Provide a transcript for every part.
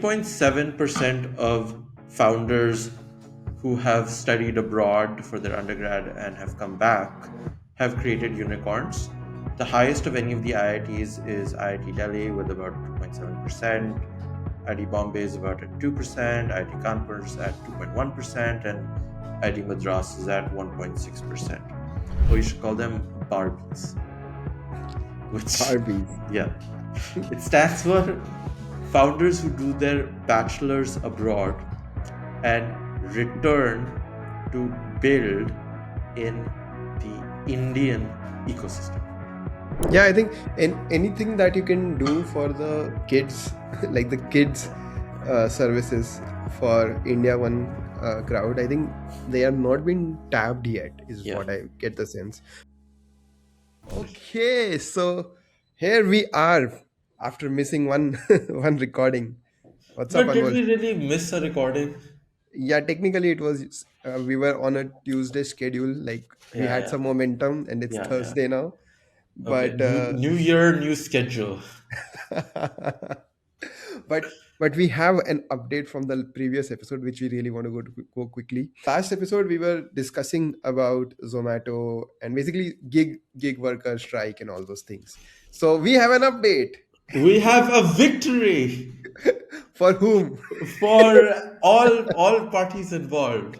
3.7% of founders who have studied abroad for their undergrad and have come back have created unicorns. The highest of any of the IITs is IIT Delhi with about 2.7%. IIT Bombay is about at 2%, IIT Kanpur is at 2.1%, and IIT Madras is at 1.6%. Or you should call them Barbies. Which, Barbies. yeah, it stands for founders who do their bachelor's abroad and return to build in the Indian ecosystem. Yeah, I think anything that you can do for the kids, like the kids services for India One crowd, I think they are not been tapped yet, is Yeah. what I get the sense. Okay, so here we are after missing one one recording. What's up, But did Anmol? we really miss a recording? Yeah, technically it was we were on a Tuesday schedule, like we Yeah, had yeah, some momentum, and it's yeah, yeah. Thursday now. Okay, But new year, new schedule. but we have an update from the previous episode which we really want to go quickly. Last episode we were discussing about Zomato and basically gig worker strike and all those things. So we have an update. We have a victory For whom? for all parties involved.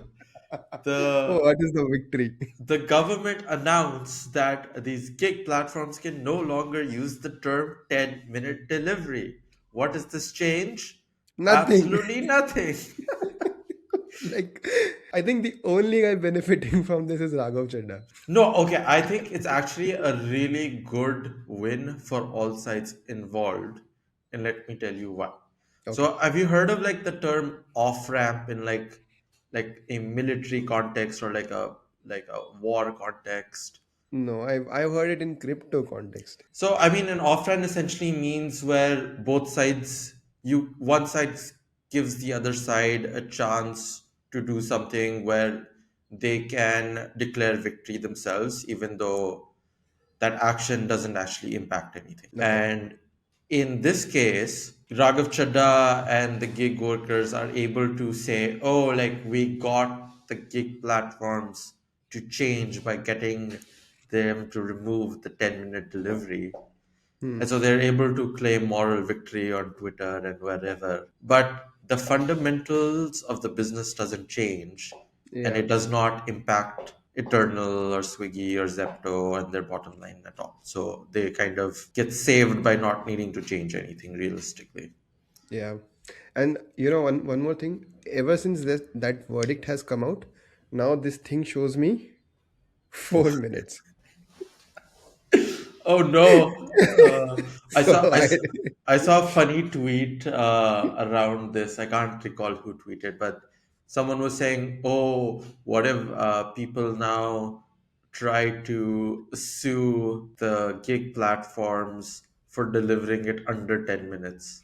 Oh, The what is the victory? the government announced that these gig platforms can no longer use the term 10-minute delivery. What is this change? Nothing. Absolutely nothing. Like, I think the only guy benefiting from this is Raghav Chadda. No, okay, I think it's actually a really good win for all sides involved. And let me tell you why. Okay. So have you heard of like the term off ramp in like a military context or like a war context? No, I've heard it in crypto context. So I mean, an off-ramp essentially means where both sides, you one side gives the other side a chance to do something where they can declare victory themselves, even though that action doesn't actually impact anything. Okay. And in this case, Raghav Chadda and the gig workers are able to say, oh, like we got the gig platforms to change by getting them to remove the 10-minute delivery. Hmm. And so they're able to claim moral victory on Twitter and wherever. But the fundamentals of the business doesn't change, and Yeah. it does not impact Eternal or Swiggy or Zepto and their bottom line at all. So they kind of get saved by not needing to change anything realistically. Yeah. And one more thing. Ever since that verdict has come out, now this thing shows me 4 minutes. Oh no! I So saw I, I, s- I saw a funny tweet around this. I can't recall who tweeted, but someone was saying, "Oh, what if people now try to sue the gig platforms for delivering it under 10 minutes?"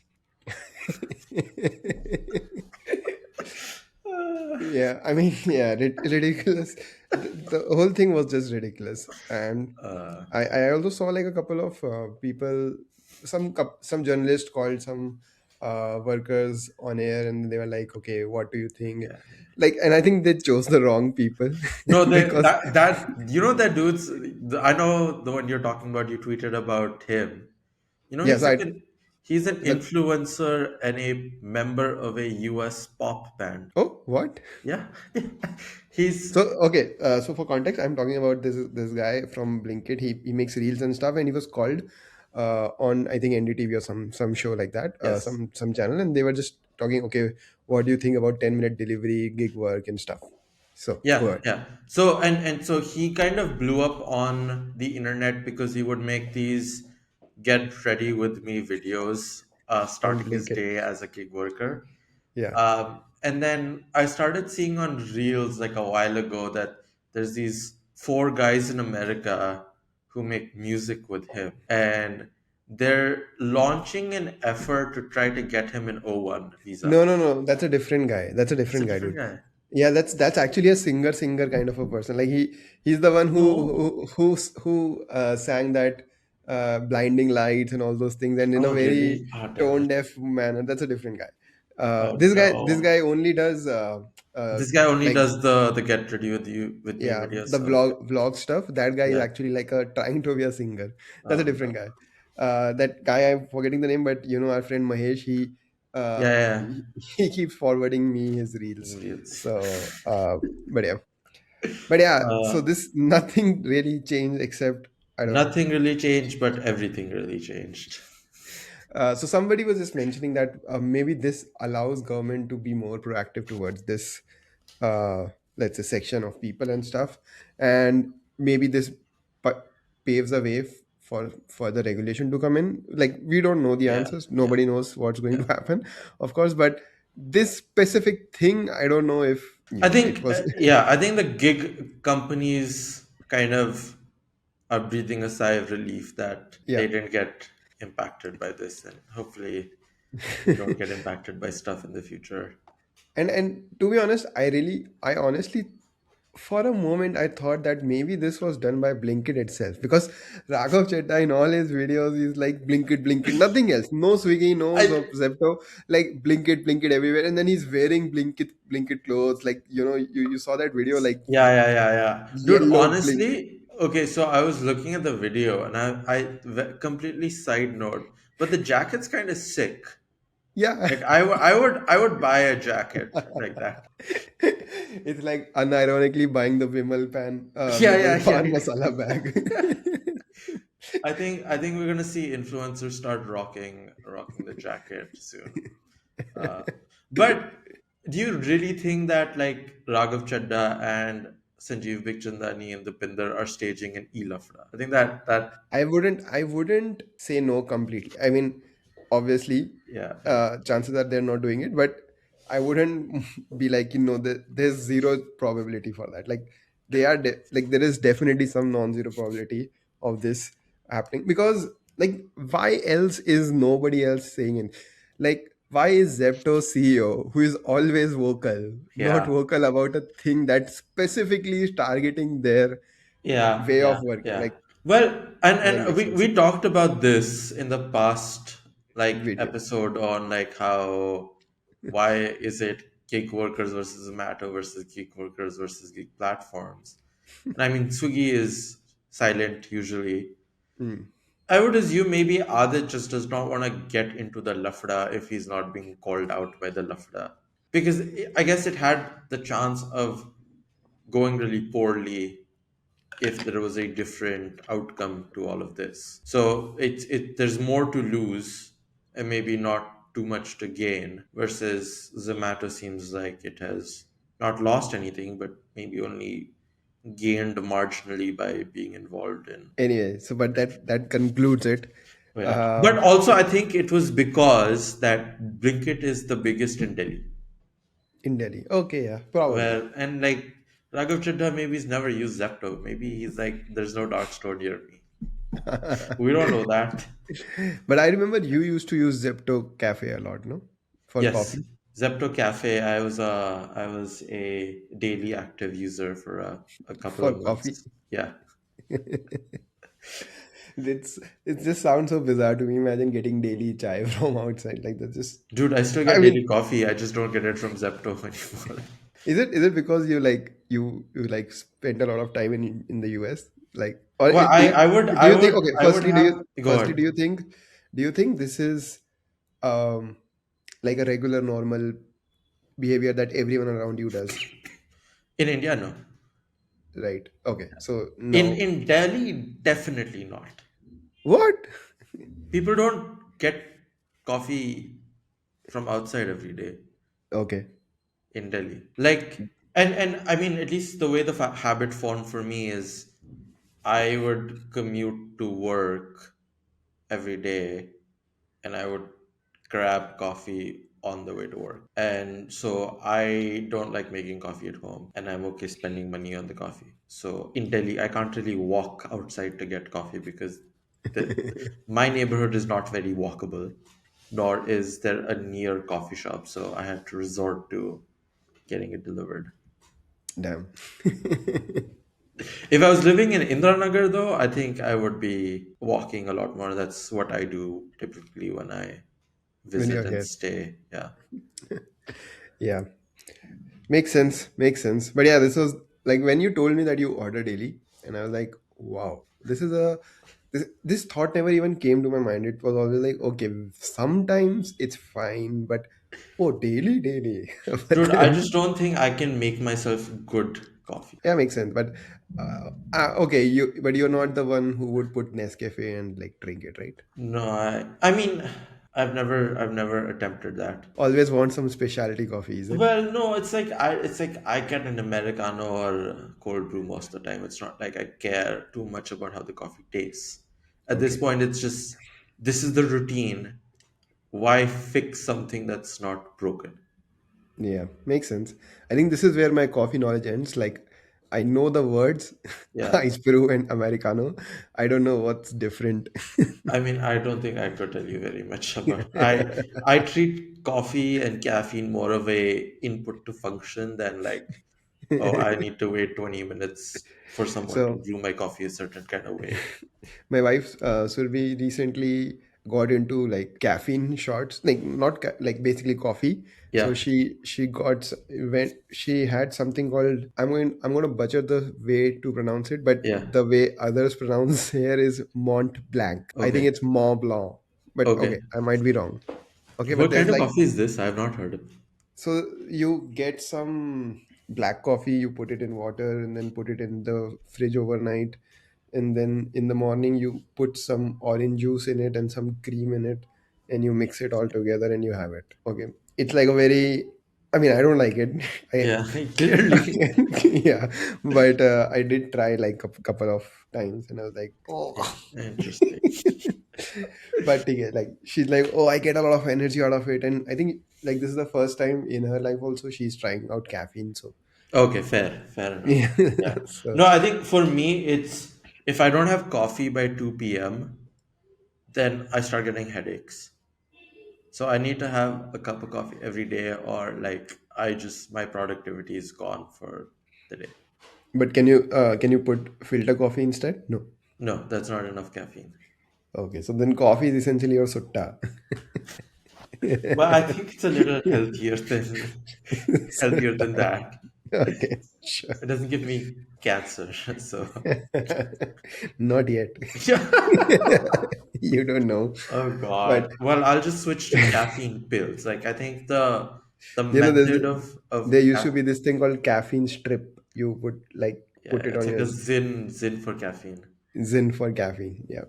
yeah, I mean, yeah, ridiculous. The whole thing was just ridiculous. And Uh, I also saw like a couple of people, some journalists called some workers on air, and they were like, "Okay, what do you think?" yeah. Like, and I think they chose the wrong people No, because that you know that dude's. I know the one you're talking about. You tweeted about him. You know, yes, he's an the influencer and a member of a US pop band. oh, what? Yeah. He's So okay, so for context, I'm talking about this guy from Blinkit. He makes reels and stuff, and he was called on, I think, NDTV or some show like that, yes. some channel, and they were just talking. Okay, what do you think about 10-minute delivery, gig work, and stuff? So go Yeah, ahead. yeah. So and so he kind of blew up on the internet because he would make these get ready with me videos On starting his Blinkit, day as a gig worker. yeah. And then I started seeing on Reels like a while ago that there's these four guys in America who make music with him, and they're launching an effort to try to get him an O1 visa. No, no, no. That's a different guy. That's a It's a different guy, different dude. guy. Yeah, that's actually a singer kind of a person. Like he's the one Oh, who sang that blinding lights and all those things, and in a oh, very really? Ah, damn tone it. deaf manner. That's a different guy. Oh This no. guy only does This guy only like does the get ready with you with me yeah, videos. the Okay. vlog stuff. That guy is Yeah. actually like a trying to be a singer. That's a Oh different no. guy. That guy, I'm forgetting the name, but you know our friend Mahesh, Yeah, yeah. he keeps forwarding me his reels. It's, So but yeah. But yeah, so uh, this nothing really changed except I don't know. nothing really changed, but everything really changed. So somebody was just mentioning that maybe this allows government to be more proactive towards this, let's say, section of people and stuff, and maybe this pa- paves a way for further regulation to come in. Like we don't know the Yeah, answers, yeah, nobody knows what's going yeah. to happen, of course, but this specific thing, I don't know if I it think, was. yeah, I think the gig companies kind of are breathing a sigh of relief that Yeah. they didn't get impacted by this, and hopefully we don't get impacted by stuff in the future. And to be honest, I honestly, for a moment I thought that maybe this was done by Blinkit itself, because Raghav Chedda in all his videos is like Blinkit, Blinkit, nothing else, no Swiggy, no I Zepto, like Blinkit, Blinkit everywhere, and then he's wearing Blinkit, Blinkit clothes, like you know, you saw that video, like Yeah, yeah, yeah, yeah. Dude, yellow Blinkit. honestly, okay, so I was looking at the video and completely side note, but the jacket's kind of sick. Yeah. Like I would buy a jacket like that. It's like unironically buying the Yeah, Vimal yeah, Pan yeah. masala bag. I think we're gonna see influencers start rocking the jacket soon. Uh, but do you really think that like Raghav Chadda and Sanjeev Bikhchandani and Dupinder are staging an e-lafda? I think that I wouldn't say no completely. I mean, obviously, yeah, yeah, chances are they're not doing it, but I wouldn't be like, you know, there's zero probability for that. Like like there is definitely some non-zero probability of this happening, because like why else is nobody else saying it? Like why is Zepto CEO, who is always vocal, not yeah, vocal about a thing that specifically is targeting their yeah, way of yeah, working? yeah. Like Well, doesn't and make sense. we talked about this in the past like Video. episode on like how why is it gig workers versus Zomato versus gig workers versus gig platforms? And I mean, Swiggy is silent usually. Hmm. I would assume maybe Adit just does not want to get into the lafda if he's not being called out by the lafda. Because I guess it had the chance of going really poorly if there was a different outcome to all of this. So there's more to lose and maybe not too much to gain versus Zomato seems like it has not lost anything but maybe only gained marginally by being involved in. Anyway, so but that concludes it. Yeah. But Um, also I think it was because that Blinkit is the biggest in Delhi. in Delhi. Okay, yeah, probably. Well, and like Raghav Chadha maybe he's never used Zepto. Maybe he's like, there's no dark store near me. We don't know that. But I remember you used to use Zepto Cafe a lot, no? For Yes, coffee. Zepto Cafe. I was a daily active user for a couple For of coffee. months. Yeah, It just sounds so bizarre to me. Imagine getting daily chai from outside like that. Just dude, I still I get mean, daily coffee. I just don't get it from Zepto anymore. is it because you like you like spent a lot of time in the US? Like or Well, do you do you think okay, I would have. Go firstly ahead. do you think this is um like a regular normal behavior that everyone around you does, In India, no. right? Okay, so In no. in Delhi, definitely not. What? People don't get coffee from outside every day Okay. in Delhi. Like, and I mean, at least the way the habit formed for me is, I would commute to work every day, and I would grab coffee on the way to work. And so I don't like making coffee at home, and I'm okay spending money on the coffee. So in Delhi, I can't really walk outside to get coffee because my neighborhood is not very walkable, nor is there a near coffee shop. So I had to resort to getting it delivered. Damn. If I was living in Indranagar, though, I think I would be walking a lot more. That's what I do typically when I When visit you're and here. stay. Yeah. Yeah, makes sense. Makes sense. But yeah, this was like when you told me that you order daily, and I was like, wow, this thought never even came to my mind. It was always like, okay, sometimes it's fine, but oh, daily. But Dude, I then just don't think I can make myself good coffee. yeah, makes sense. But okay, you're not the one who would put Nescafe and like drink it, right? No, I mean, I've never attempted that. Always want some specialty coffee, is it? Well, no, it's like I get an Americano or a cold brew most of the time. It's not like I care too much about how the coffee tastes. At this Okay. point, it's just this is the routine. Why fix something that's not broken? Yeah, makes sense. I think this is where my coffee knowledge ends. Like, I know the words Yeah. ice brew and Americano. I don't know what's different. I mean, I don't think I could tell you very much about. I treat coffee and caffeine more of a input to function than like, oh, I need to wait 20 minutes for someone to So, brew my coffee a certain kind of way. my wife, Survi, recently got into like caffeine shots, like not like basically coffee. So Yeah, she got when she had something called I'm going to butcher the way to pronounce it, but yeah. the way others pronounce here is Mont Blanc. I think Okay, it's Mont Blanc, but okay. okay, I might be wrong. Okay, but What there's kind of like coffee is this? I have not heard of. so you get some black coffee, you put it in water and then put it in the fridge overnight, and then in the morning you put some orange juice in it and some cream in it, and you mix it all together and you have it. Okay, it's like a very, I mean, I don't like it. I Yeah, clearly. yeah, but I did try like a couple of times, and I was like, oh. Interesting. But yeah, like she's like, oh, I get a lot of energy out of it, and I think like this is the first time in her life also she's trying out caffeine. So Okay, fair enough. yeah, Yeah. so No, I think for me, it's if I don't have coffee by 2 p.m., then I start getting headaches. So I need to have a cup of coffee every day, or like my productivity is gone for the day. but can you put filter coffee instead? No. No, that's not enough caffeine. Okay, so then coffee is essentially your sutta. But I think it's a little healthier than that. Okay, sure. It doesn't give me cancer, so Not yet. yeah. You don't know, Oh but God. Well, I'll just switch to caffeine pills. Like I think the you know, method of there used to be this thing called caffeine strip. You would like yeah, put it it's on like a your zin for caffeine. Zin for caffeine. Yeah.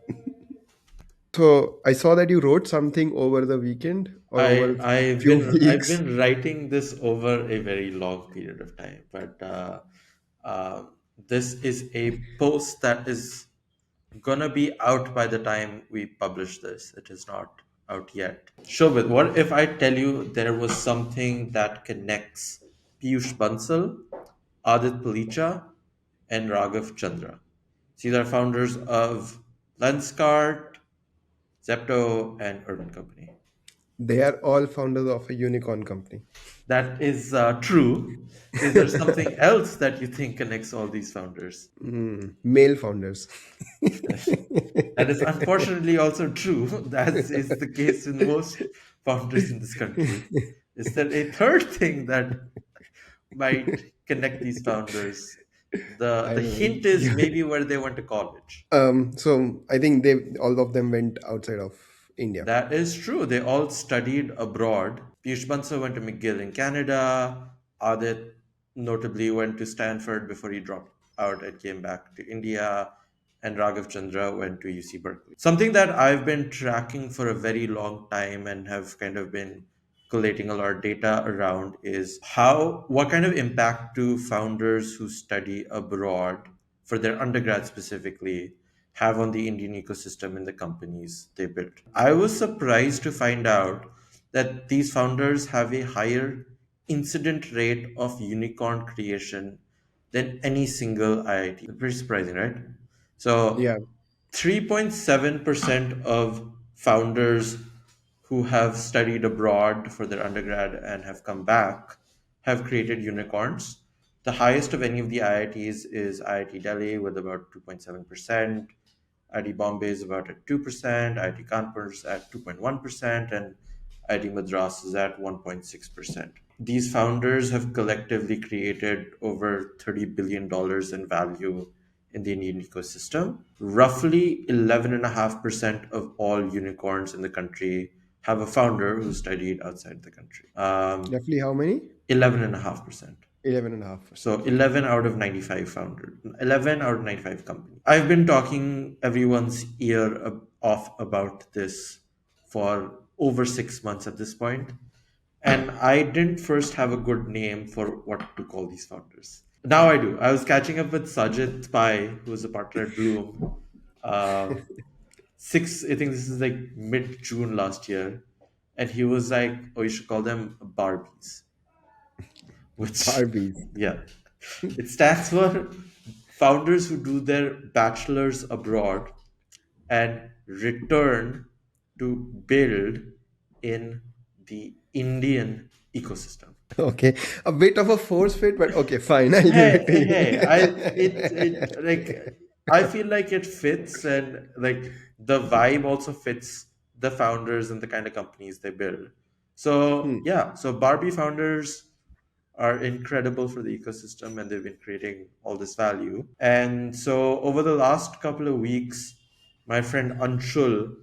So I saw that you wrote something over the weekend or over I a I've few been I've weeks. been writing this over a very long period of time, but uh, this is a post that is gonna be out by the time we publish this. It is not out yet. Shobhit, what if I tell you there was something that connects Piyush Bansal, Adit Palicha, and Raghav Chandra? These are founders of Lenskart, Zepto, and Urban Company. They are all founders of a unicorn company. That is true. Is there something else that you think connects all these founders? Male founders. That is unfortunately also true, as is the case in most founders in this country. Is there a third thing that might connect these founders? The I the don't hint is know. maybe where they went to college. So I think they all of them went outside of India. That is true. They all studied abroad. Piyush Bansal went to McGill in Canada. Adit notably went to Stanford before he dropped out and came back to India. And Raghav Chandra went to UC Berkeley. Something that I've been tracking for a very long time and have kind of been collating a lot of data around is what kind of impact do founders who study abroad for their undergrad specifically have on the Indian ecosystem and the companies they built. I was surprised to find out that these founders have a higher incident rate of unicorn creation than any single IIT. Pretty surprising, right? So Yeah, 3.7% of founders who have studied abroad for their undergrad and have come back have created unicorns. The highest of any of the IITs is IIT Delhi with about 2.7%. IIT Bombay is about at 2%, IIT Kanpur is at 2.1%, and IIT Madras is at 1.6%. These founders have collectively created over $30 billion in value in the Indian ecosystem. Roughly 11.5% of all unicorns in the country have a founder who studied outside the country. Roughly how many? 11.5%. 11.5%. So Okay. 11 out of 95 founders, 11 out of 95 companies. I've been talking everyone's ear off about this for over 6 months at this point, and I didn't first have a good name for what to call these founders. Now I do. I was catching up with Sajid Pai, who is a partner at Bloom. Uh, I think this is like mid June last year, and he was like, "Oh, you should call them Barbies," which, Barbies. yeah, it stands for founders who do their bachelor's abroad and return to build in the Indian ecosystem. Okay. A bit of a force fit, but okay, fine. I'll give it Hey, to hey, I it you. like I feel like it fits, and like the vibe also fits the founders and the kind of companies they build. So Hmm. yeah, so Barbie founders are incredible for the ecosystem, and they've been creating all this value. And so over the last couple of weeks, my friend Anshul,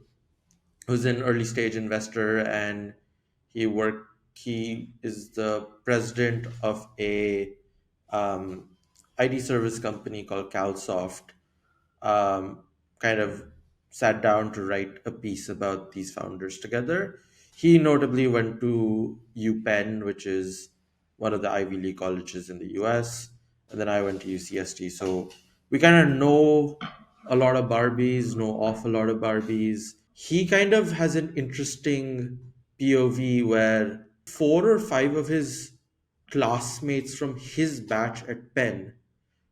who's an early stage investor, and he is the president of a um, IT service company called CalSoft, um, kind of sat down to write a piece about these founders together. He notably went to UPenn, which is one of the Ivy League colleges in the US, and then I went to UCST. So we kind of know a lot of Barbies, know off a lot of Barbies. He kind of has an interesting POV where four or five of his classmates from his batch at Penn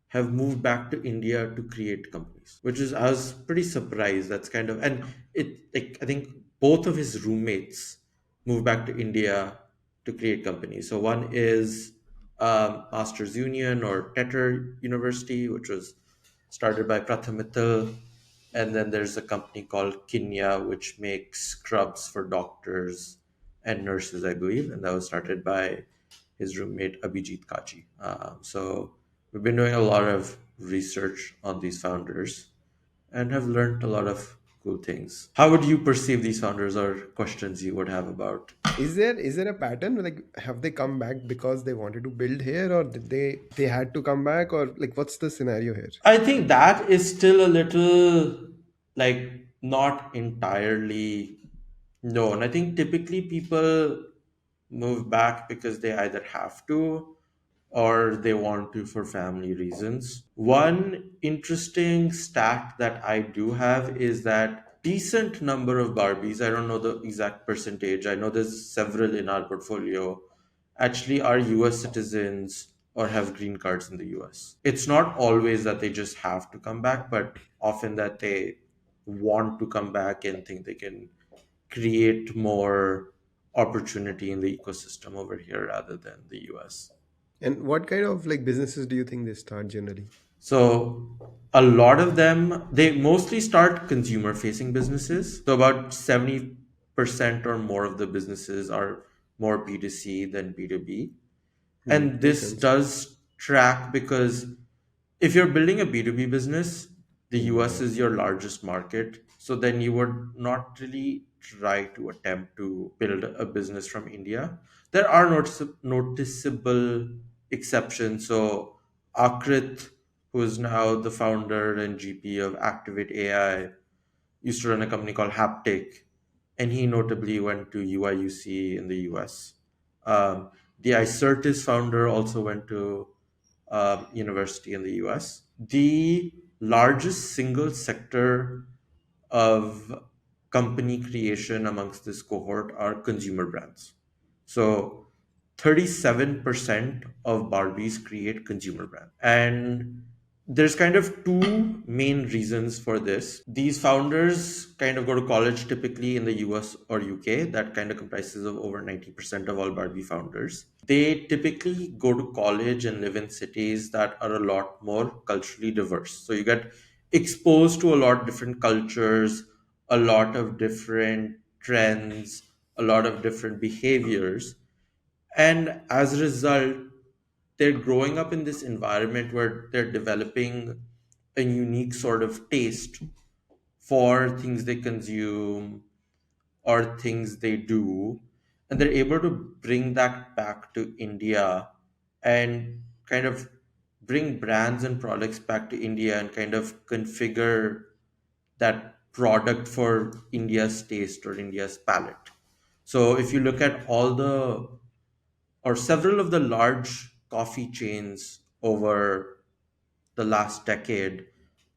have moved back to India to create companies, which is I was pretty surprised. That's kind of and it like I think both of his roommates moved back to India to create companies. So one is Masters Union or Tetter University, which was started by Pratham Mittal, and then there's a company called Kinya, which makes scrubs for doctors and nurses, I believe, and that was started by his roommate Abhijit Kaji. So we've been doing a lot of research on these founders and have learned a lot of cool things. How would you perceive these founders, or questions you would have about? Is there a pattern? Like, have they come back because they wanted to build here, or did they had to come back, or like what's the scenario here? I think that is still a little like not entirely known. I think typically people move back because they either have to or they want to for family reasons. One interesting stat that I do have is that decent number of Barbies, I don't know the exact percentage, I know there's several in our portfolio, actually are US citizens or have green cards in the US. It's not always that they just have to come back, but often that they want to come back and think they can create more opportunity in the ecosystem over here rather than the US. And what kind of like businesses do you think they start generally? So a lot of them, they mostly start consumer facing businesses. So about 70% or more of the businesses are more B2C than B2B. Hmm. And Makes this sense. does track because if you're building a B2B business, the US is your largest market. So then you would not really try to attempt to build a business from India. There are noticeable exceptions. So Akrit, who is now the founder and GP of Activate AI, used to run a company called Haptic, and he notably went to UIUC in the US. The Icertis founder also went to university in the US. The largest single sector of company creation amongst this cohort are consumer brands. So 37% of Barbies create consumer brands. And there's kind of two main reasons for this. These founders kind of go to college typically in the US or UK. That kind of comprises of over 90% of all Barbie founders. They typically go to college and live in cities that are a lot more culturally diverse. So you get exposed to a lot of different cultures, a lot of different trends, a lot of different behaviors. And as a result, they're growing up in this environment where they're developing a unique sort of taste for things they consume or things they do. And they're able to bring that back to India and kind of bring brands and products back to India and kind of configure that product for India's taste or India's palate. So if you look at all the or several of the large coffee chains over the last decade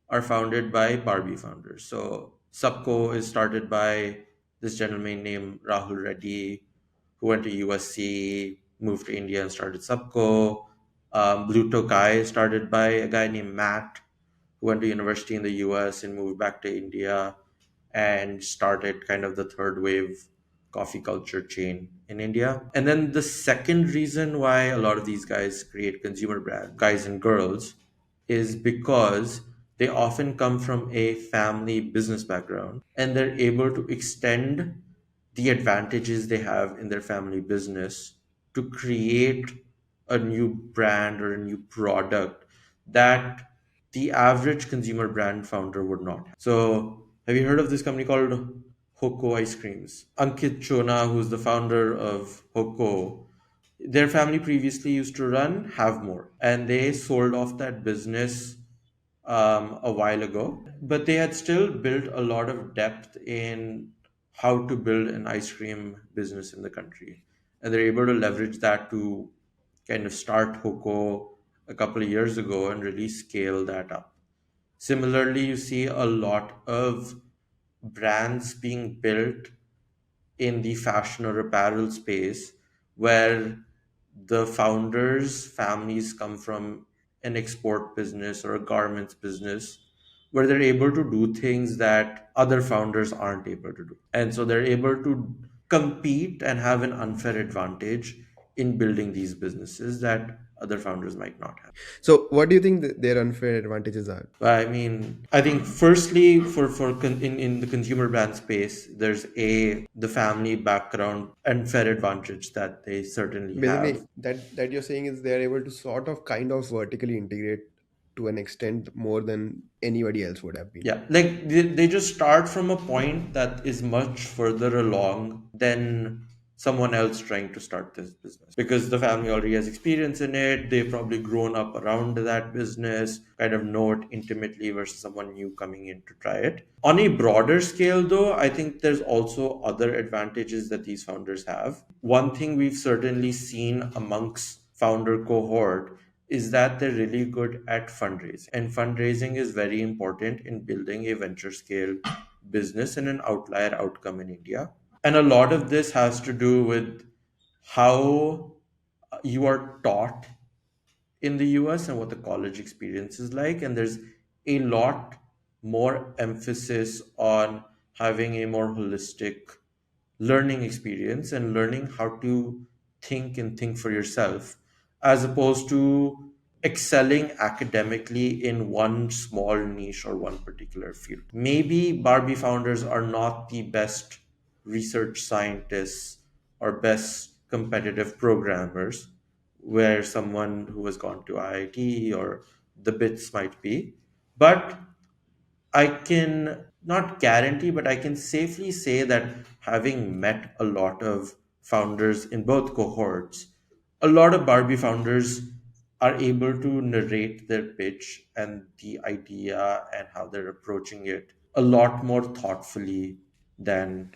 are founded by Barbie founders. So Subco is started by this gentleman named Rahul Reddy, who went to USC, moved to India and started Subco. Blue Tokai is started by a guy named Matt, who went to university in the US and moved back to India and started kind of the third wave coffee culture chain in India. And then the second reason why a lot of these guys create consumer brand, guys and girls, is because they often come from a family business background and they're able to extend the advantages they have in their family business to create a new brand or a new product that the average consumer brand founder would not have. So, have you heard of this company called Hoko Ice Creams? Ankit Chona, who's the founder of Hoko, their family previously used to run Have More, and they sold off that business a while ago. But they had still built a lot of depth in how to build an ice cream business in the country, and they're able to leverage that to kind of start Hoko a couple of years ago and really scale that up. Similarly, you see a lot of brands being built in the fashion or apparel space where the founders' families come from an export business or a garments business where they're able to do things that other founders aren't able to do. And so they're able to compete and have an unfair advantage in building these businesses that other founders might not have. So, what do you think their unfair advantages are? I mean, I think firstly, in the consumer brand space, there's the family background and fair advantage that they certainly have. Basically, that you're saying is they're able to sort of kind of vertically integrate to an extent more than anybody else would have been. Yeah, like they just start from a point that is much further along than someone else trying to start this business because the family already has experience in it. They've probably grown up around that business, kind of know it intimately versus someone new coming in to try it. On a broader scale, though, I think there's also other advantages that these founders have. One thing we've certainly seen amongst founder cohort is that they're really good at fundraising. And fundraising is very important in building a venture scale business and an outlier outcome in India. And a lot of this has to do with how you are taught in the US and what the college experience is like. And there's a lot more emphasis on having a more holistic learning experience and learning how to think for yourself as opposed to excelling academically in one small niche or one particular field. Maybe Barbie founders are not the best research scientists or best competitive programmers where someone who has gone to IIT or the bits might be, but I can not guarantee, but I can safely say that having met a lot of founders in both cohorts, a lot of Barbie founders are able to narrate their pitch and the idea and how they're approaching it a lot more thoughtfully than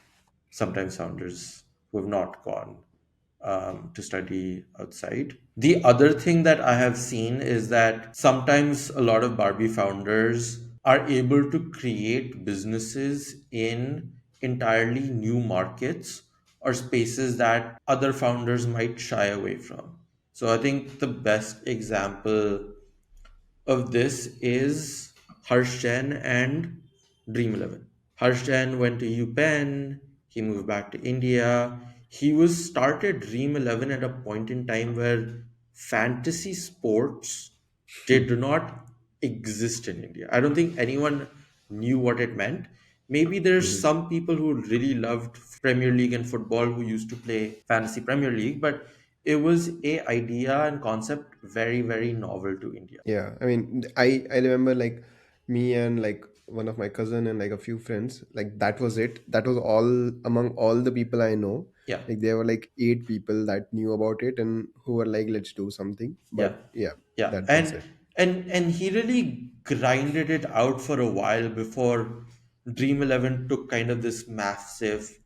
sometimes founders who have not gone to study outside. The other thing that I have seen is that sometimes a lot of Barbie founders are able to create businesses in entirely new markets or spaces that other founders might shy away from. So I think the best example of this is Harsh Jain and Dream 11. Harsh Jain went to UPenn, he moved back to India. He was started Dream 11 at a point in time where fantasy sports did not exist in India. I don't think anyone knew what it meant. Maybe there's Mhm. some people who really loved Premier League and football who used to play fantasy Premier League, but it was a idea and concept very, very novel to India. Yeah, I mean, I remember like me and like one of my cousin and like a few friends, like that was it. That was all among all the people I know. Yeah, Like there were like eight people that knew about it and who were like, let's do something. yeah, But yeah, yeah, that's it. and he really grinded it out for a while before Dream 11 took kind of this massive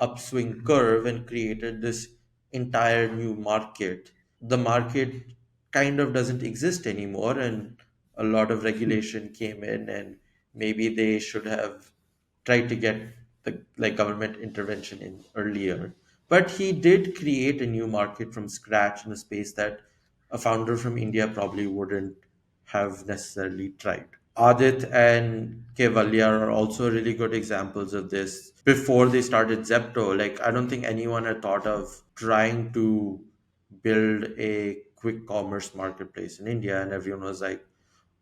upswing curve and created this entire new market. The market kind of doesn't exist anymore, and a lot of regulation came in, and maybe they should have tried to get the like government intervention in earlier. But he did create a new market from scratch in a space that a founder from India probably wouldn't have necessarily tried. Adit and Kevalia are also really good examples of this. Before they started Zepto, like I don't think anyone had thought of trying to build a quick commerce marketplace in India, and everyone was like,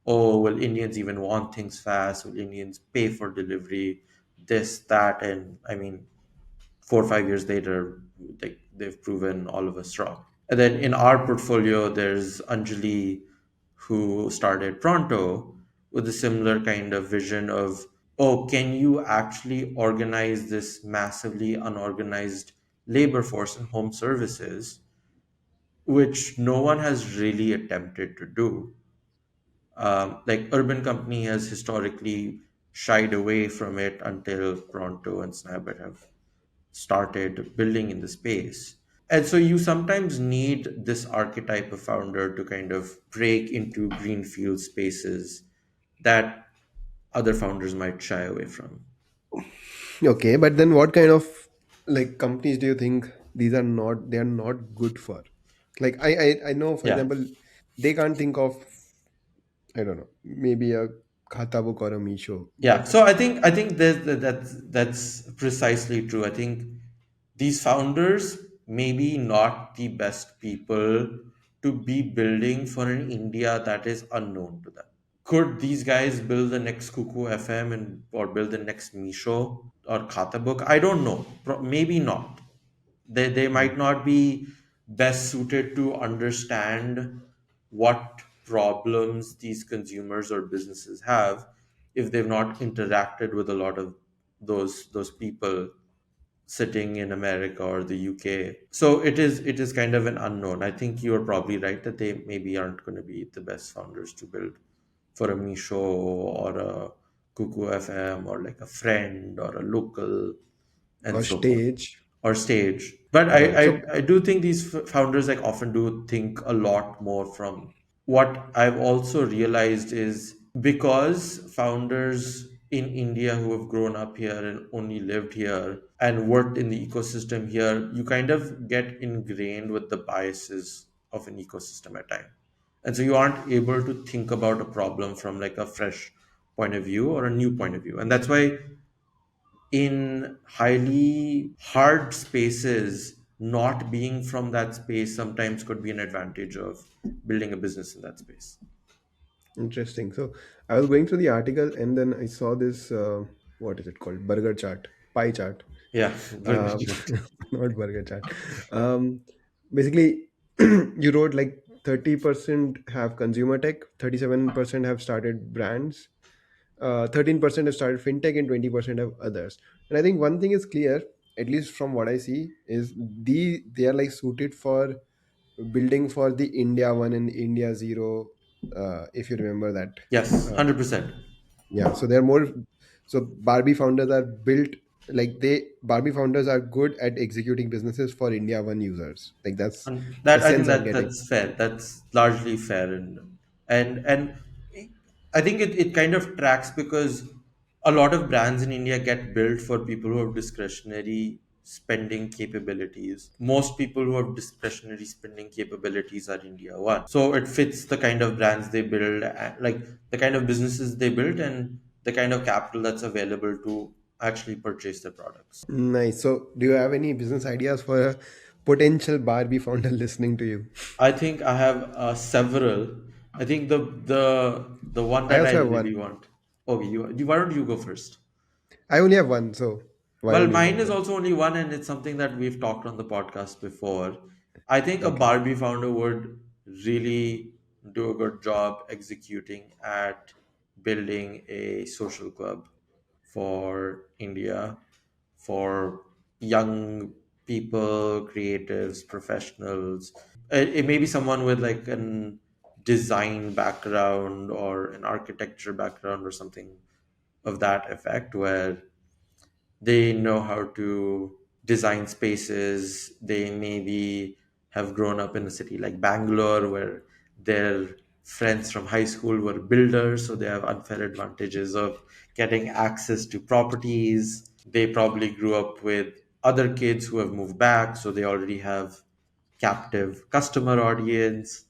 "Oh, will Indians even want things fast? Will Indians pay for delivery? This, that," and I mean, 4 or 5 years later, like they've proven all of us wrong. And then in our portfolio, there's Anjali, who started Pronto with a similar kind of vision of, oh, can you actually organize this massively unorganized labor force in home services, which no one has really attempted to do. Like Urban Company has historically shied away from it until Pronto and Snapbit have started building in the space. And so you sometimes need this archetype of founder to kind of break into greenfield spaces that other founders might shy away from. Okay, but then what kind of like companies do you think these are not, they are not good for? Like I know, for Yeah. example, they can't think of, I don't know, maybe a Khata book or a Misho, Yeah. but So I think that's precisely true. I think these founders maybe not the best people to be building for an India that is unknown to them. Could these guys build the next Kuku FM and or build the next Misho or Khata book? I don't know. Maybe not. They might not be best suited to understand what problems these consumers or businesses have if they've not interacted with a lot of those people sitting in America or the UK. So it is kind of an unknown. I think you're probably right that they maybe aren't going to be the best founders to build for a Misho or a Kuku FM or like a friend or a local and or so forth stage. or stage. But I, Right. I, I do think these founders like often do think a lot more from what I've also realized is because founders in India who have grown up here and only lived here and worked in the ecosystem here, you kind of get ingrained with the biases of an ecosystem at time. And so you aren't able to think about a problem from like a fresh point of view or a new point of view. And that's why in highly hard spaces, not being from that space sometimes could be an advantage of building a business in that space. Interesting. So I was going through the article and then I saw this, what is it called? Burger chart, pie chart. Yeah, very Um, good. not burger chart. Um, Basically, you wrote like 30% have consumer tech, 37% have started brands, 13% have started fintech, and 20% have others. And I think one thing is clear, at least from what I see, is they are like suited for building for the India one and India zero, if you remember that. Yes, Uh, 100%. yeah, so they're more. So Barbie founders are built like they Barbie founders are good at executing businesses for India one users. Like that's And the that I think sense I'm that getting. that's fair. That's largely fair, and I think it kind of tracks because a lot of brands in India get built for people who have discretionary spending capabilities. Most people who have discretionary spending capabilities are India one. So it fits the kind of brands they build, like the kind of businesses they build, and the kind of capital that's available to actually purchase the products. Nice. So do you have any business ideas for a potential Barbie founder listening to you? I think I have several. I think the one I that I also have really one. want. Okay, why don't you go first? I only have one. So. Why Well, only mine one is then? also only one, and it's something that we've talked on the podcast before. I think a Okay. Barbie founder would really do a good job executing at building a social club for India, for young people, creatives, professionals. It may be someone with like an design background or an architecture background or something of that effect, where they know how to design spaces. They maybe have grown up in a city like Bangalore where their friends from high school were builders, so they have unfair advantages of getting access to properties. They probably grew up with other kids who have moved back, so they already have captive customer audience.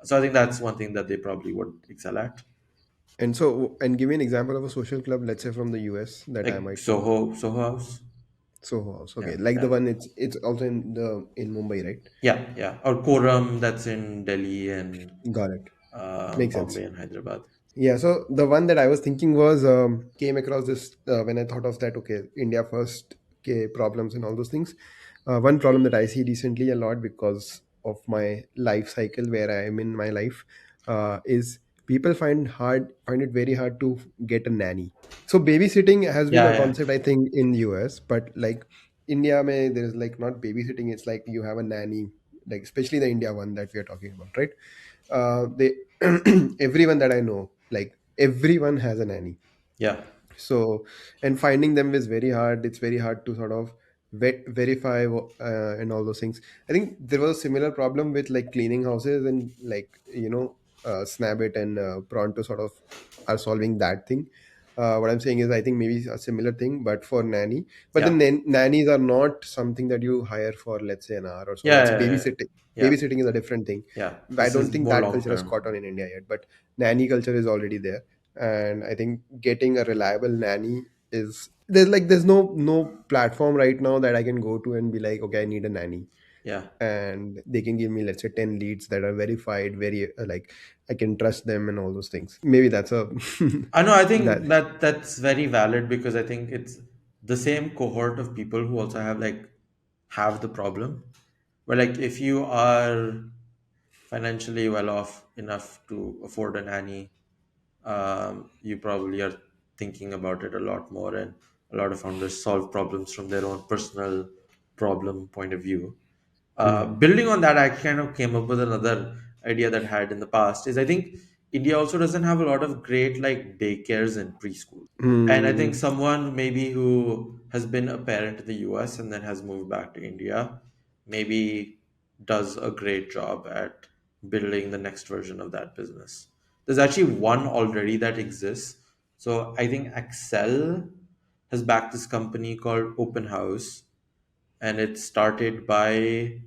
So I think that's one thing that they probably would excel at. And so, and give me an example of a social club, let's say from the US that I Like might know. Soho House. Soho House. Yeah, Okay, like the yeah. one it's also in Mumbai, right? Yeah, yeah. Or Koram, that's in Delhi and Got it. Makes sense. Bombay and Hyderabad. Yeah, so the one that I was thinking was came across this when I thought of that. Okay, India first, okay, problems and all those things. One problem that I see recently a lot because of my life cycle where I am in my life is people find it very hard to get a nanny. So babysitting has been Yeah, a yeah, concept I think in US, but like India, mein, there's like not babysitting. It's like you have a nanny, like especially the India one that we are talking about, right? They everyone that I know, like everyone has a nanny. yeah, So, and finding them is very hard. It's very hard to sort of verify and all those things. I think there was a similar problem with like cleaning houses and like Snabit and Pronto sort of are solving that thing. What I'm saying is, I think maybe a similar thing, but for nanny. But the yeah, nannies are not something that you hire for, let's say, an hour or so. yeah, That's yeah, yeah, babysitting. yeah, Babysitting is a different thing. yeah. I This don't is think more that long culture has term. caught on in India yet, but nanny culture is already there. And I think getting a reliable nanny is there's no platform right now that I can go to and be like, okay, I need a nanny, Yeah. and they can give me, let's say, 10 leads that are verified, very like I can trust them and all those things. Maybe that's a I know. I that think that that's very valid because I think it's the same cohort of people who also have the problem. Where like if you are financially well off enough to afford a nanny, you probably are thinking about it a lot more, and a lot of founders solve problems from their own personal problem point of view. Hmm. Building on that, I kind of came up with another idea that I had in the past is I think India also doesn't have a lot of great like daycares and preschools. And I think Hmm. someone maybe who has been a parent in the US and then has moved back to India maybe does a great job at building the next version of that business. There's actually one already that exists. So I think Excel has backed this company called Open House, and it started by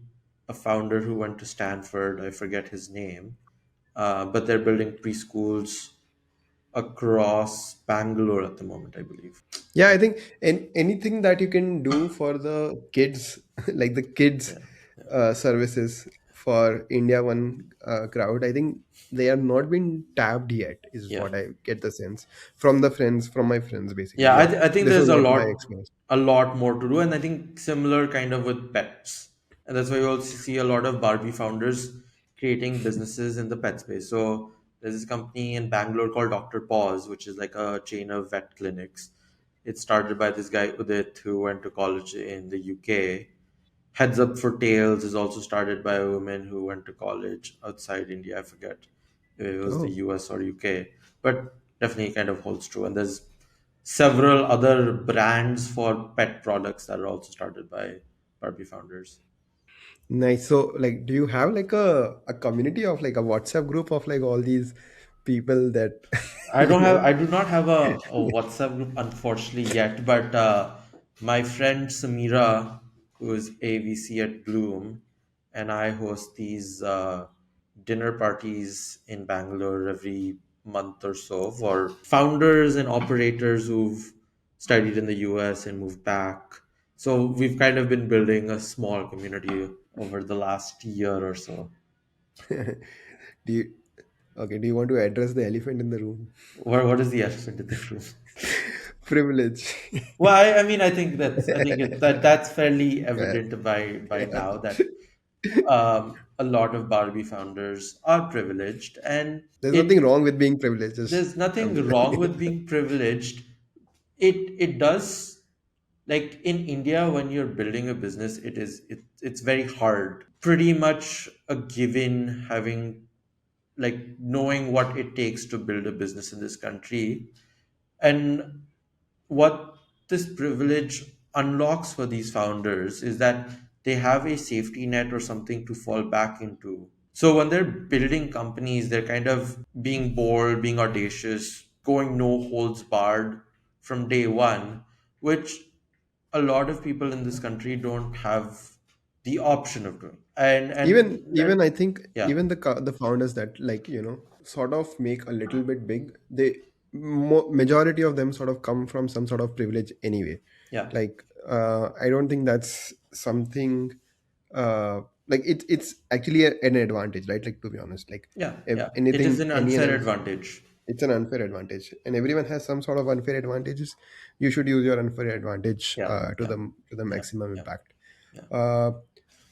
a founder who went to Stanford. I forget his name, but they're building preschools across Bangalore at the moment, I believe. Yeah, I think anything that you can do for the kids, like the kids Yeah, yeah, services for India One crowd, I think they are not been tapped yet, is yeah. what I get the sense from the friends, from my friends, basically. Yeah, Yeah, I think this was there's what my experience. a lot more to do, and I think similar kind of with pets, and that's why you also see a lot of Barbie founders creating businesses in the pet space. So there's this company in Bangalore called Dr. Paws, which is like a chain of vet clinics. It started by this guy Udit who went to college in the UK. Heads Up for Tails is also started by a woman who went to college outside India. I forget if it was the Oh, US or UK, but definitely kind of holds true. And there's several other brands for pet products that are also started by Barbie founders. nice. So, like, do you have like a community of like a WhatsApp group of like all these people that you know? I do not have a WhatsApp group unfortunately yet, but my friend Samira, who is AVC at Bloom, and I host these dinner parties in Bangalore every month or so for founders and operators who've studied in the US and moved back. So we've kind of been building a small community over the last year or so. Do you okay? Do you want to address the elephant in the room? What is the elephant in the room? Privilege. Well, I mean, I think that's fairly Yeah. evident by Yeah. now that a lot of Barbie founders are privileged, and There's nothing it wrong with being privileged. Just there's nothing I'm wrong with being privileged. It does, like in India, when you're building a business, it's very hard. Pretty much a given having, like, knowing what it takes to build a business in this country. And what this privilege unlocks for these founders is that they have a safety net or something to fall back into. So when they're building companies, they're kind of being bold, being audacious, going no holds barred from day one, which a lot of people in this country don't have the option of doing. And even I think yeah, even the founders that, like, sort of make a little bit big, they majority of them sort of come from some sort of privilege anyway. yeah, Like, I don't think that's something, like it's actually an advantage, right? Like, to be honest, like, yeah, if yeah. It is anything, an any unfair other, advantage. it's an unfair advantage, and everyone has some sort of unfair advantages. You should use your unfair advantage Yeah, to yeah, the yeah, maximum yeah, impact. yeah, uh,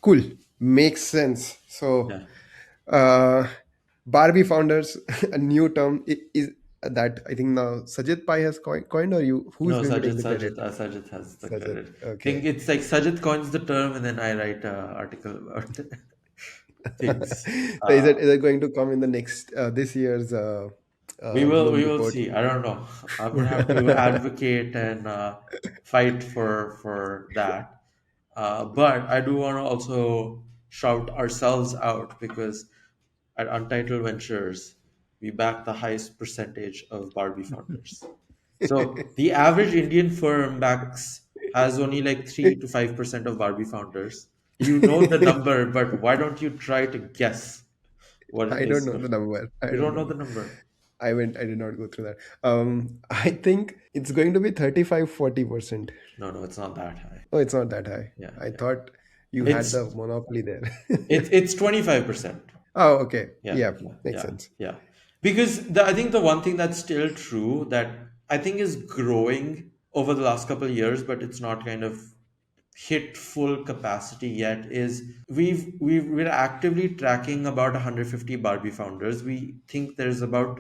cool, makes sense. So, yeah. uh, Barbie founders, a new term is that I think now Sajid Pai has coined, or you, who is No, going to take the credit? Sajid has the Sajid. credit. I think Okay. it's like Sajid coins the term, and then I write an article about things. So Uh, is it going to come in the next this year's Bloom we will report? see. I don't know. I'm gonna have to advocate and fight for that. But I do want to also shout ourselves out because at Untitled Ventures, we back the highest percentage of Barbie founders. So the average Indian firm backs has only like 3 to 5% of Barbie founders. You know the number, but why don't you try to guess what it I don't is? know the number. I You don't don't know know the. the number. I did not go through that. I think it's going to be 35-40%. No, no, it's not that high. Oh, it's not that high. Yeah, I yeah. thought you had It's the monopoly there. it's 25%. Oh, okay. Yeah, Yeah, yeah, makes yeah, sense. yeah. Because I think the one thing that's still true that I think is growing over the last couple of years, but it's not kind of hit full capacity yet, is we're actively tracking about 150 Barbie founders. We think there's about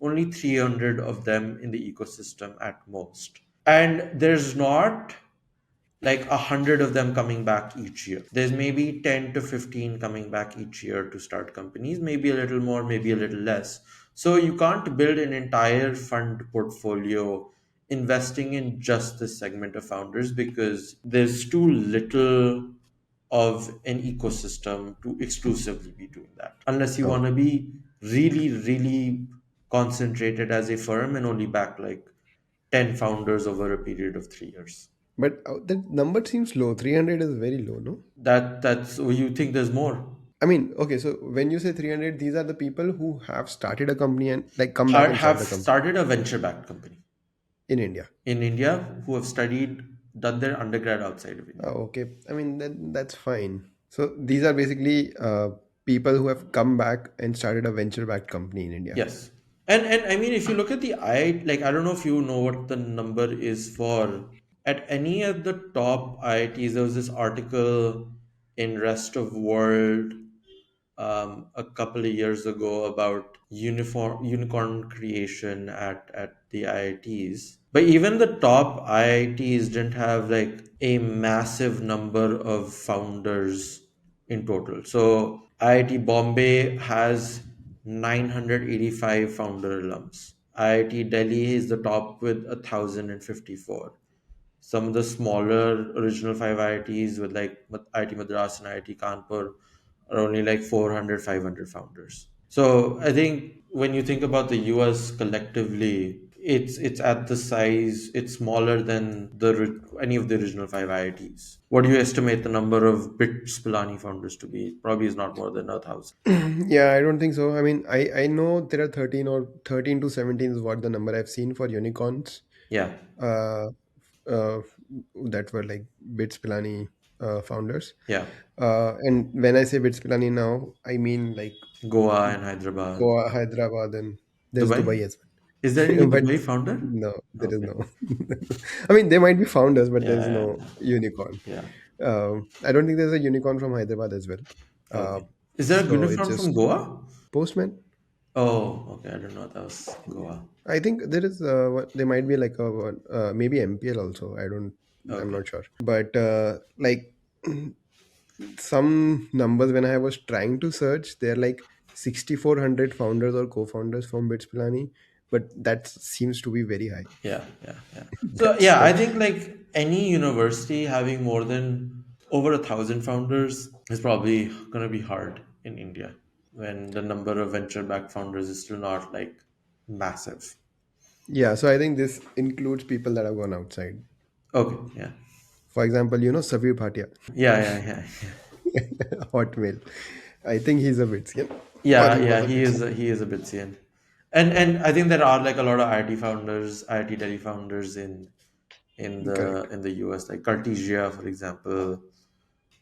only 300 of them in the ecosystem at most. And there's not like 100 of them coming back each year. There's maybe 10 to 15 coming back each year to start companies, maybe a little more, maybe a little less. So you can't build an entire fund portfolio investing in just this segment of founders because there's too little of an ecosystem to exclusively be doing that. Unless you Oh, want to be really, really concentrated as a firm and only back like 10 founders over a period of 3 years. but that number seems low. 300 is very low, no? That's you think there's more. I mean, okay, so when you say 300, these are the people who have started a company and like come back and Have started a company started a venture backed company in India. in India who have studied, done their undergrad outside of India. Oh, okay. I mean, that's fine. So these are basically people who have come back and started a venture-backed company in India. Yes. And I mean, if you look at the like, I don't know if you know what the number is for. At any of the top IITs, there was this article in Rest of World a couple of years ago about unicorn creation at the IITs. But even the top IITs didn't have like a massive number of founders in total. So IIT Bombay has 985 founder alums. IIT Delhi is the top with 1,054. Some of the smaller original five IITs with like IIT Madras and IIT Kanpur are only like 400, 500 founders. So I think when you think about the US collectively, it's at the size, it's smaller than any of the original five IITs. What do you estimate the number of Bit Spilani founders to be? Probably is not more than 1,000. Yeah, I don't think so. I mean, I know there are 13 or 13 to 17 is what the number I've seen for unicorns. Yeah, Uh, uh, that were like Bits Pilani founders. yeah. And when I say Bits Pilani now, I mean like Goa and Hyderabad. Goa, Hyderabad, and there's Dubai? Dubai as well. Is there any But Dubai founder? no, there is Okay. no. I mean, there might be founders, but Yeah, there's yeah, no unicorn. yeah. I don't think there's a unicorn from Hyderabad as well. Uh, Okay. Is there a so it's unicorn from just Goa? Postman. Oh, okay. I don't know. That was Goa. I think there is there might be like a maybe MPL also. I'm Okay. not sure. But like some numbers when I was trying to search, they're like 6,400 founders or co-founders from Bits Pilani, but that seems to be very high. Yeah, yeah, yeah. So That's yeah, I like think like any university having more than over 1,000 founders is probably gonna be hard in India when the number of venture-backed founders is still not like massive. yeah. So I think this includes people that have gone outside. Okay, yeah, For example, Savir Bhatia, yeah, yeah, yeah, yeah. Hotmail. I think he's a Bits, yeah, or Yeah, he was yeah, a Bits. he is a bit seen. And I think there are like a lot of IT founders, IT Delhi founders Correct, in the US, like Cartesia, for example,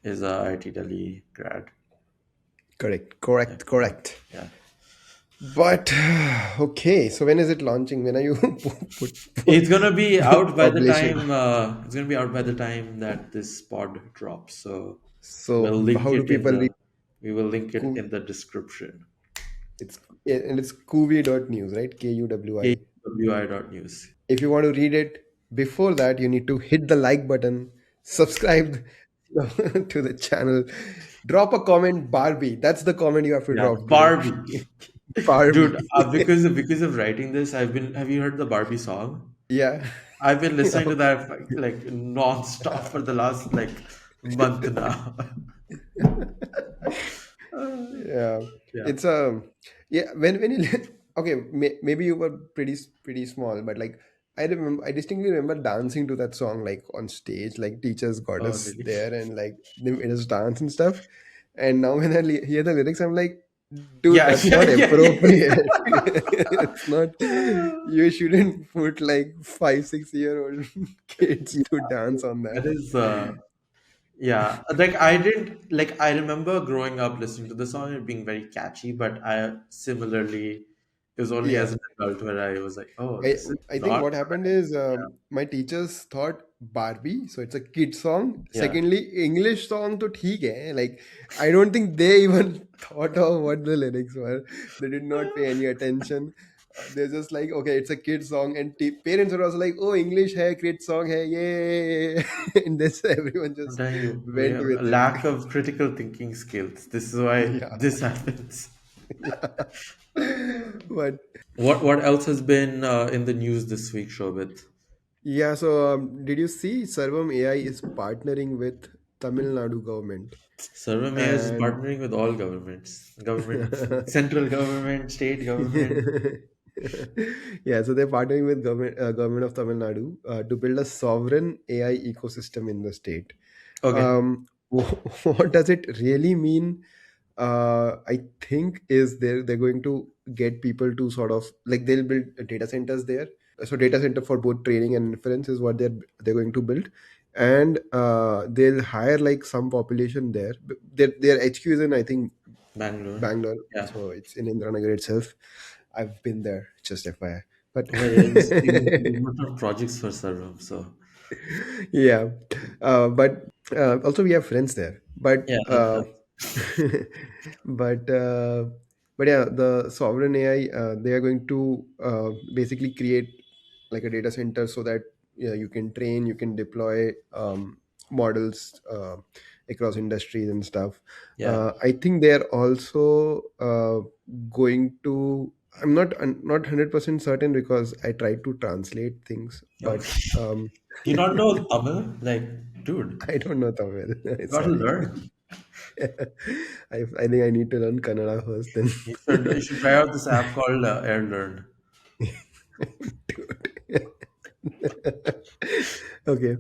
is a IT Delhi grad. correct, Yeah, correct, yeah, correct. yeah. But okay, so when is it launching? When are you It's gonna be out by the publishing? time it's gonna be out by the time that this pod drops. So we'll So link how do it in people read? the we will link it Ku- in the description. It's and it's kuvi.news, right? KUWI. KWI.news. If you want to read it before that, you need to hit the like button, subscribe to the channel, drop a comment, Barbie. That's the comment you have to Yeah, drop, dude. Barbie. Barbie. Dude, because of writing this, I've been have you heard the Barbie song? Yeah. I've been listening to Okay. that like non-stop for the last like month now. Yeah, Yeah. it's yeah. When you okay, maybe you were pretty small, but like I distinctly remember dancing to that song like on stage, like teachers got Oh, us really? there and like they made us dance and stuff. And now when I hear the lyrics, I'm like, dude, Yeah, that's yeah, not yeah, yeah. appropriate. It's not. You shouldn't put like 5 6 year old kids Yeah, to dance on that that. is yeah. Like I didn't like I remember growing up listening to the song and being very catchy, but I similarly it was only as Yeah. an adult where I was like, oh, I this is I think not what happened is my teachers thought Barbie, so it's a kid song. yeah. Secondly, English song to theek hai. Like I don't think they even thought of what the lyrics were. They did not pay any attention. They're just like, okay, it's a kid song, and parents were also like, oh, English hai, great song hai, yay! And this everyone I'm just telling you, we went have a with it. lack of critical thinking skills. This is why Yeah, this happens. yeah. But What else has been in the news this week, Shobhit? yeah, so did you see Sarvam AI is partnering with Tamil Nadu government Sarvam AI is and partnering with all governments, government, central government, state government. yeah, so they're partnering with government of Tamil Nadu to build a sovereign AI ecosystem in the state. Okay, What does it really mean? I think is they're going to get people to sort of like they'll build data centers there. So data center for both training and inference is what they're going to build, and they'll hire like some population there. Their HQ is in, I think, Bangalore. Bangalore, Yeah. so it's in Indiranagar itself. I've been there, just FYI. But Well, you've worked on projects for Sarvam, so yeah, but also we have friends there. yeah, that helps. But uh, but yeah, the sovereign AI they are going to basically create like a data center so that yeah, you can train, you can deploy models across industries and stuff. Yeah. I think they are also going to. I'm not 100% certain because I tried to translate things, but Okay. Do you not know Tamil? Like, dude, I don't know Tamil. you gotta Sorry. learn. I think I need to learn Kannada first then. You should try out this app called Air Learn. Dude. Okay.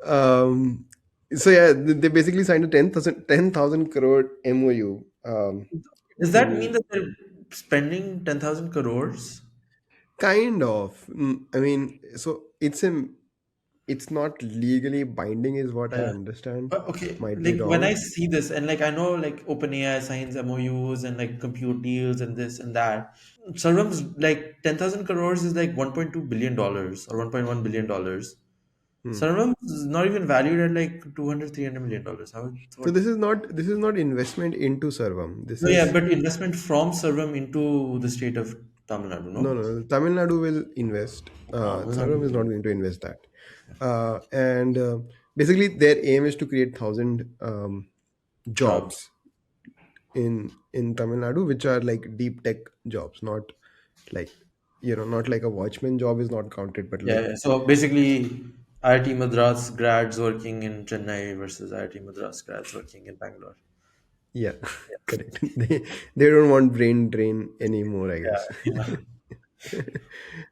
Um, so yeah, they basically signed a 10,000 crore MOU Does that mean to that they're spending 10,000 crores? kind of. I mean, so it's a it's not legally binding, is what I Yeah. understand. But okay, Might be like when I wrong. see this, and like I know like OpenAI signs MOUs and like compute deals and this and that. Sarvam's like 10,000 crores is like $1.2 billion or $1.1 billion. Hmm. Sarvam's not even valued at like 200, $300 million. How So what? this is not investment into Sarvam. This No, yeah, is but investment from Sarvam into the state of Tamil Nadu, no, no? no. Tamil Nadu will invest. Sarvam is not going to invest that. And basically, their aim is to create 1,000 Jobs. jobs in Tamil Nadu, which are like deep tech jobs, not like not like a watchman job is not counted, but Yeah, like yeah. So basically, IIT Madras grads working in Chennai versus IIT Madras grads working in Bangalore. yeah, correct. They don't want brain drain anymore, I Yeah, guess. yeah.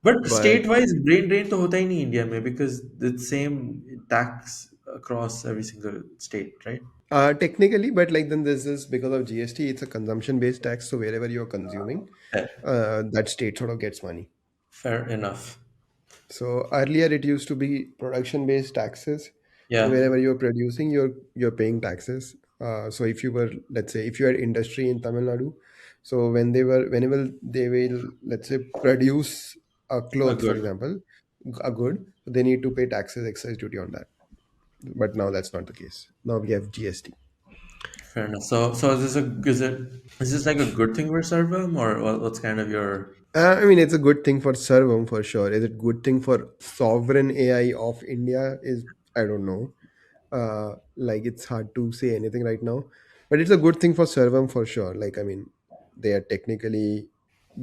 But But state-wise, brain drain तो होता ही नहीं India में because it's same tax across every single state, right? technically, but like then this is because of GST, it's a consumption based tax. So wherever you're consuming, Fair, that state sort of gets money. fair enough. So earlier it used to be production based taxes. So Yeah, wherever you're producing, you're paying taxes. So if you were, let's say, if you had industry in Tamil Nadu, so whenever they will, let's say, produce a cloth, for good. example, a good, they need to pay taxes, excise duty on that. But now that's not the case. Now we have GST. Fair enough. So is this like a good thing for Sarvam or what's kind of your I mean, it's a good thing for Sarvam for sure. Is it good thing for sovereign AI of India? Is I don't know. Like it's hard to say anything right now, but it's a good thing for Sarvam for sure. Like I mean, they are technically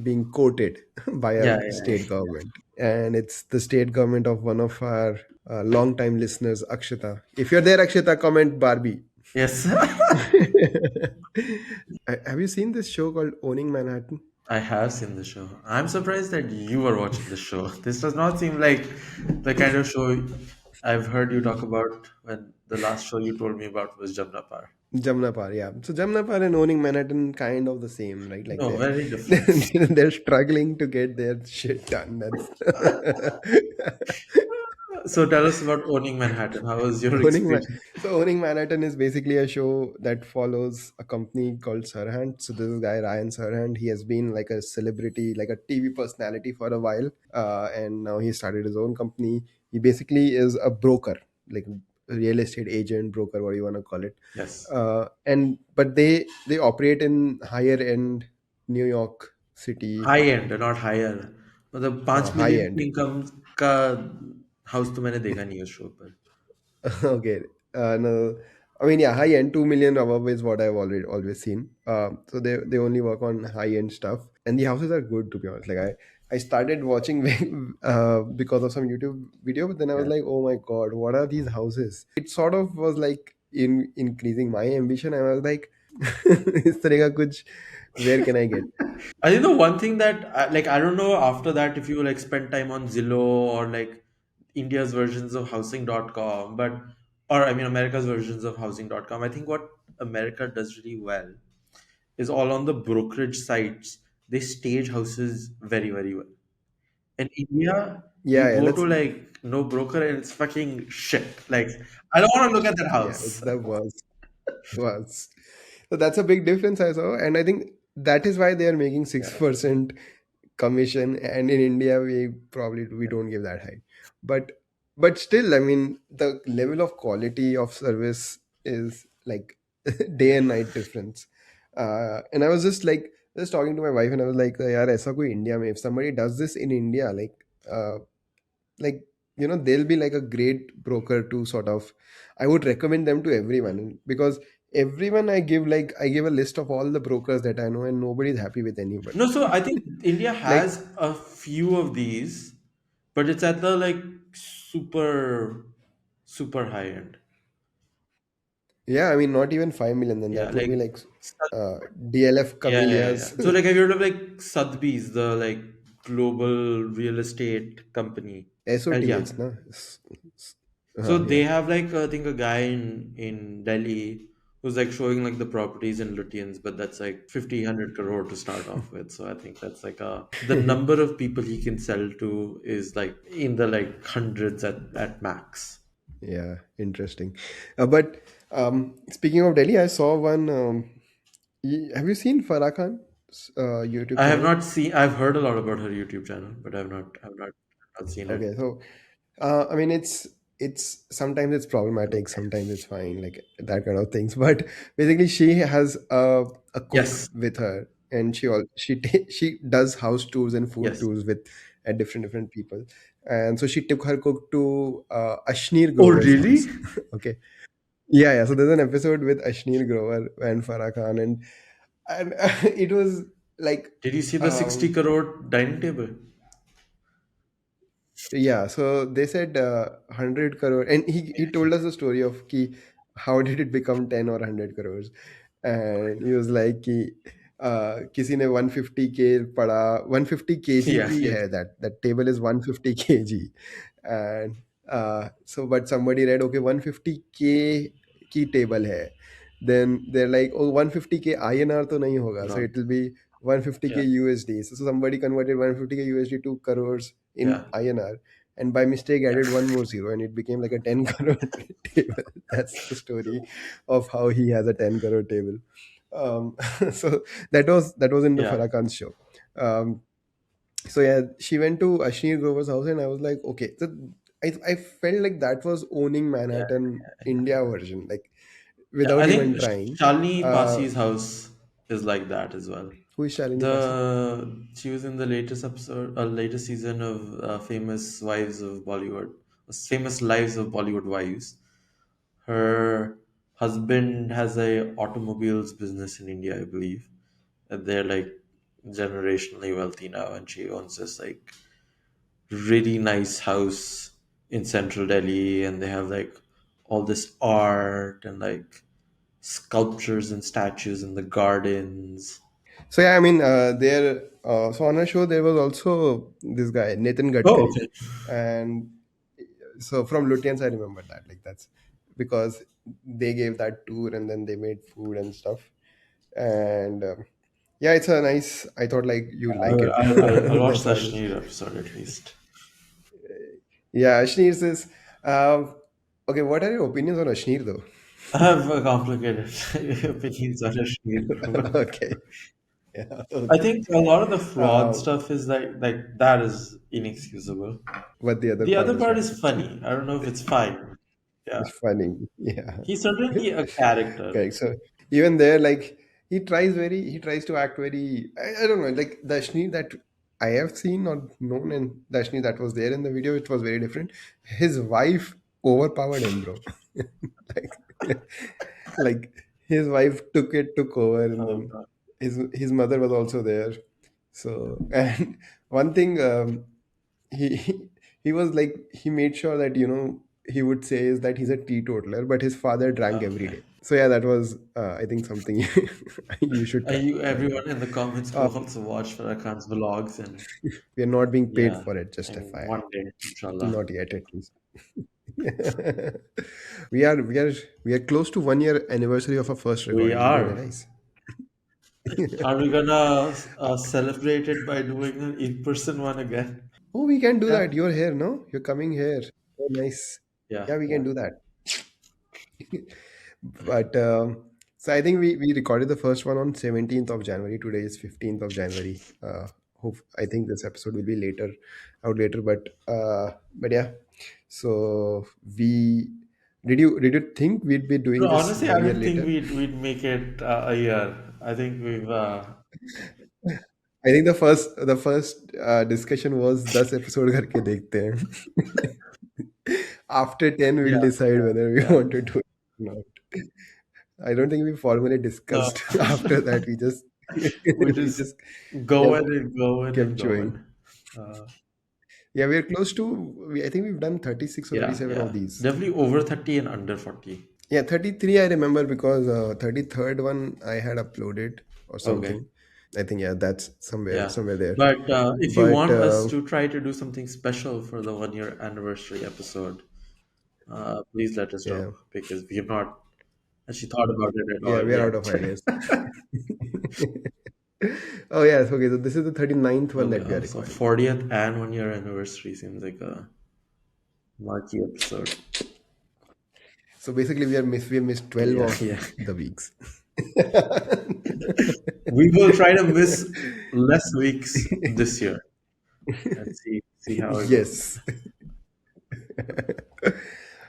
being quoted by a yeah, yeah, state yeah. government, and it's the state government of one of our long-time listeners, Akshita. If you're there, Akshita, comment Barbie. Yes. Have you seen this show called Owning Manhattan? I have seen the show. I'm surprised that you were watching the show. This does not seem like the kind of show I've heard you talk about when the last show you told me about was Jamna Par. Jamna Par, yeah. So Jamna Par and Owning Manhattan kind of the same, right? Like No, they're very different. they're struggling to get their shit done. That's So tell us about owning Manhattan. How was your Owning experience? Owning Manhattan is basically a show that follows a company called Sarhant. So this is guy Ryan Sarhant. He has been like a celebrity, like a TV personality for a while, and now he started his own company. He basically is a broker, like a real estate agent, broker, what you want to call it. Yes. And but they operate in higher end New York City, High end, not higher. मतलब 5 high million end. की income का house तो मैंने देखा नहीं है उस show पर. Okay. No, I mean, yeah, high end 2 million above is what I've already always seen. So they only work on high end stuff, and the houses are good to be honest. Like I started watching because of some YouTube video, but then I was Yeah. like, oh my god, what are these houses? It sort of was like in increasing my ambition. I was like, इस तरह का कुछ where can I get? I think the one thing that like I don't know after that if you like spend time on Zillow or like India's versions of housing.com, but or I mean America's versions of housing.com. I think what America does really well is all on the brokerage sites. They stage houses very, very well. In India, you Yeah, yeah. go to Let's like no broker and it's fucking shit. Like I don't want to look at that yeah, it's house. the worst. Was. So that's a big difference I saw, and I think that is why they are making six Yeah. percent commission. And in India, we don't give that high, but still, I mean, the level of quality of service is like day and night difference. And I was just talking to my wife, and I was like, "यार ऐसा कोई India में if somebody does this in India, uh, like they'll be like a great broker to sort of I would recommend them to everyone because everyone I give a list of all the brokers that I know and nobody's happy with No, anybody so I think India like has a few of these, but it's at the like super super high end. yeah, I mean not even 5 million, then Yeah, that would be like like uh, DLF yeah, yeah, yeah. Camellias. So like have you heard of like Sotheby's, the like global real estate company? Yeah. SOTH, no. So they Yeah. have like I think a guy in Delhi who's like showing like the properties in Lutyens, but that's like 50 100 crore to start off with. So I think that's like the number of people he can sell to is like in the like hundreds at max. Yeah, interesting. But speaking of Delhi, I saw one. Have you seen Farah Khan's YouTube I have channel? not seen. I've heard a lot about her YouTube channel, but I've not seen it. Okay, so I mean, it's sometimes it's problematic, sometimes it's fine, like that kind of things. But basically, she has a cook Yes, with her, and she does house tours and food yes. tours with different people. And so she took her cook to Ashneer Oh, Grover's really? house. Okay, yeah, yeah. So there's an episode with Ashneer Grover and Farah Khan, and it was like. Did you see the 60 Um, crore dining table? Yeah, so they said 100 crore, and he told us the story of ki, how did it become 10 or 100 crores, and he was like कि किसी ने 150K पढ़ा 150 kg Yeah, की yes. है that table is 150 kg, and so but somebody read okay 150K की table है, then they're like oh 150K INR तो नहीं होगा, so No. it will be 150K Yeah, USD. So somebody converted 150K USD to crores in yeah, INR, and by mistake yeah, added one more zero, and it became like a 10 crore table. That's the story of how he has a 10 crore table. So that was in the yeah, Farah Khan's show. So yeah, she went to Ashneer Grover's house, and I was like, okay. So I felt like that was owning yeah, Manhattan India version, like yeah. I without even think trying. Shalini Uh, Pasi's house is like that as well. who is Shalini Basi? She was in the latest episode, latest season of Famous Wives of Bollywood, Famous Lives of Bollywood Wives. Her husband has a automobiles business in India, I believe, and they're like generationally wealthy now, and she owns this like really nice house in central Delhi, and they have like all this art and like sculptures and statues in the gardens. So yeah, I mean, so on our show there was also this guy Nathan Oh, Gadkari, okay. and so from Lutyens I remember that, like that's because they gave that tour and then they made food and stuff, and yeah, it's a nice. I thought like you like it. I'll watch That's the why I just. Ashneer episode at least. Yeah, Ashneer says, okay, what are your opinions on Ashneer though? I have a complicated opinions on Ashneer. Okay, yeah, I okay. think a lot of the fraud Uh, stuff is like that is inexcusable. but the other The part other is part what? is funny. I don't know if it's fine. Yeah, It's funny. Yeah. he's certainly a character. Correct. So even there, like he tries to act very. I don't know, like Dashni that I have seen or known, and Dashni that was there in the video, it was very different. His wife overpowered him, bro. like, like his wife took over, and Oh then God. his mother was also there. So and one thing he he was like he made sure that he would say is that he's a teetotaler, but his father drank every Okay. day. So yeah, that was I think something you should try Everyone out. in the comments go also watch Farah Khan's vlogs and We are not being paid yeah, for it, just and FYI. one day, inshallah. Not yet, at least. We are close to 1 year anniversary of our first We recording. Did you are. realize? Are we gonna celebrate it by doing an in-person one again? Oh, we can do Yeah, that. You're here, no? You're coming here. Oh, nice. yeah, Yeah, we yeah. can do that. But so I think we recorded the first one on 17th of January. Today is 15th of January. Hope I think this episode will be later, out later. But yeah. So we did you think we'd be doing No, this honestly, I 1 year didn't think later? we'd make it a year. I think we've I think the first discussion was 10 episode करके देखते हैं. After 10 we'll yeah, decide whether we yeah. want to do it or not. I don't think we formally No, discussed. After that, we just we we just just go kept in and go in and kept go chewing. in. Uh, Yeah, we are close to. I think we've done 36 or yeah, 37 of yeah. these. Definitely over 30 and under 40. Yeah, 33 I remember because 33rd one I had uploaded or Okay. something. I think yeah, that's somewhere Yeah. somewhere there. But if you But want us to try to do something special for the 1 year anniversary episode, please let us yeah, know because we have not And she thought about it at Yeah, all. we are Yeah. out of ideas. Oh yes, okay. So this is the 39th one that we are So recording. 40th and 1 year anniversary seems like a marquee episode. So basically, we missed 12 Yeah, of yeah. the weeks. We will try to miss less weeks this year and see how it goes. Yes.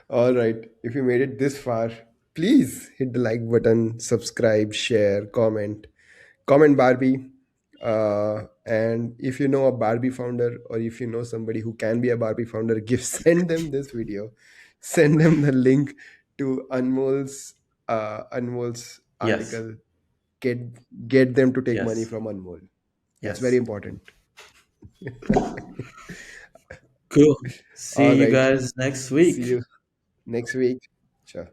All right. If you made it this far, please hit the like button, subscribe, share, comment. Comment Barbie. And if you know a Barbie founder, or if you know somebody who can be a Barbie founder, give send them this video. Send them the link to Anmol's Yes, article. Get get them to take money yes, from Anmol. That's very yes. important. Cool. See All you right. guys next See week. you next week. Sure.